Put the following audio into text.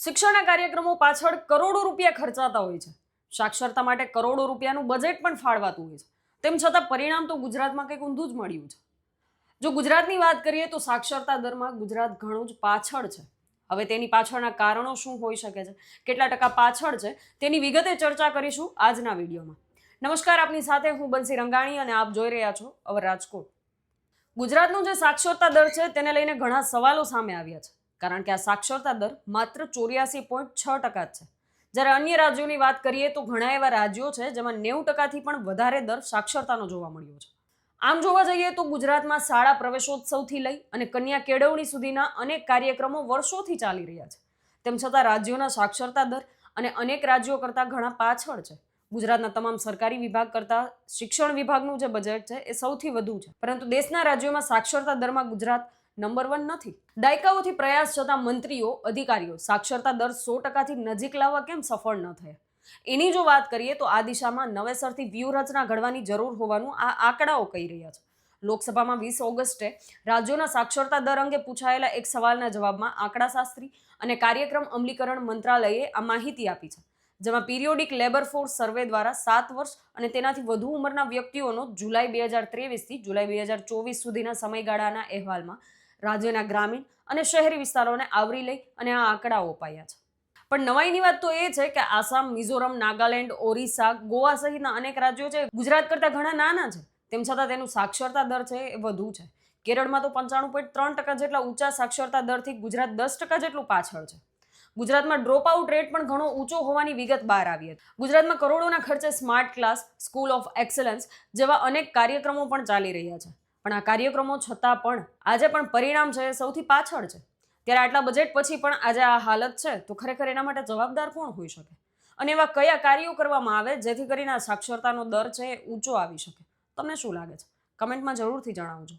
શિક્ષણના કાર્યક્રમો પાછળ કરોડો રૂપિયા ખર્ચાતા હોય છે. સાક્ષરતા માટે કરોડો રૂપિયાનું બજેટ પણ ફાળવાતું હોય છે. તેમ છતાં પરિણામ તો ગુજરાતમાં કંઈક ઊંધું જ મળ્યું છે. જો ગુજરાતની વાત કરીએ તો સાક્ષરતા દરમાં ગુજરાત ઘણું જ પાછળ છે. હવે તેની પાછળના કારણો શું હોઈ શકે છે, કેટલા ટકા પાછળ છે, તેની વિગતે ચર્ચા કરીશું આજના વિડીયોમાં. નમસ્કાર, આપની સાથે હું બંસી રંગાણી અને આપ જોઈ રહ્યા છો અવર રાજકોટ. ગુજરાતનું જે સાક્ષરતા દર છે તેને લઈને ઘણા સવાલો સામે આવ્યા છે, કારણ કે આ સાક્ષરતા દર માત્ર 84.6% જ છે. જ્યારે અન્ય રાજ્યોની વાત કરીએ તો ઘણા એવા રાજ્યો છે જેમાં 90%થી પણ વધારે દર સાક્ષરતાનો જોવા મળ્યો છે. આમ જોવા જઈએ તો ગુજરાતમાં શાળા પ્રવેશોત્સવથી લઈ અને કન્યા કેળવણી સુધીના અનેક કાર્યક્રમો વર્ષોથી ચાલી રહ્યા છે. તેમ છતાં રાજ્યોના સાક્ષરતા દર અને અનેક રાજ્યો કરતાં ઘણા પાછળ છે. ગુજરાતના તમામ સરકારી વિભાગ કરતાં શિક્ષણ વિભાગનું જે બજેટ છે એ સૌથી વધુ છે, પરંતુ દેશના રાજ્યોમાં સાક્ષરતા દરમાં ગુજરાત નંબર 1 નથી. દાયકાઓથી પ્રયાસ છતાં મંત્રીઓ, અધિકારીઓ સાક્ષરતા દર 100%થી નજીક લાવવા કેમ સફળ ન થયા? એની જો વાત કરીએ તો આ દિશામાં નવેસરથી વ્યૂહરચના ઘડવાની જરૂર હોવાનું આ આંકડાઓ કહી રહ્યા છે. લોકસભામાં 20 ઓગસ્ટે રાજ્યોના સાક્ષરતા દર અંગે પૂછાયેલા એક સવાલના જવાબમાં આંકડાશાસ્ત્રી અને કાર્યક્રમ અમલીકરણ મંત્રાલયે આ માહિતી આપી છે, જેમાં પીરિયોડિક લેબર ફોર્સ સર્વે દ્વારા 7 વર્ષ અને તેનાથી વધુ ઉંમરના વ્યક્તિઓનો જુલાઈ 2023થી જુલાઈ 2024 સુધીના સમયગાળાના અહેવાલમાં રાજ્યના ગ્રામીણ અને શહેરી વિસ્તારોને આવરી લઈ અને આ આંકડાઓ અપાયા છે. પણ નવાઈની વાત તો એ છે કે આસામ, મિઝોરમ, નાગાલેન્ડ, ઓરિસ્સા, ગોવા સહિતના અનેક રાજ્યો છે ગુજરાત કરતાં ઘણા નાના છે. તેમ છતાં તેનું સાક્ષરતા દર છે એ વધુ છે. કેરળમાં તો 95.3% જેટલા ઊંચા સાક્ષરતા દરથી ગુજરાત 10% જેટલું પાછળ છે. ગુજરાતમાં ડ્રોપ આઉટ રેટ પણ ઘણો ઊંચો હોવાની વિગત બહાર આવી હતી. ગુજરાતમાં કરોડોના ખર્ચે smart class, school of excellence જેવા અનેક કાર્યક્રમો પણ ચાલી રહ્યા છે. પણ આ કાર્યક્રમો છતાં પણ આજે પણ પરિણામ છે સૌથી પાછળ છે. ત્યારે આટલા બજેટ પછી પણ આજે આ હાલત છે તો ખરેખર એના માટે જવાબદાર કોણ હોઈ શકે? અને એવા કયા કાર્યો કરવામાં આવે જેથી કરીને આ સાક્ષરતાનો દર છે એ ઊંચો આવી શકે? તમને શું લાગે છે? કમેન્ટમાં જરૂરથી જણાવજો.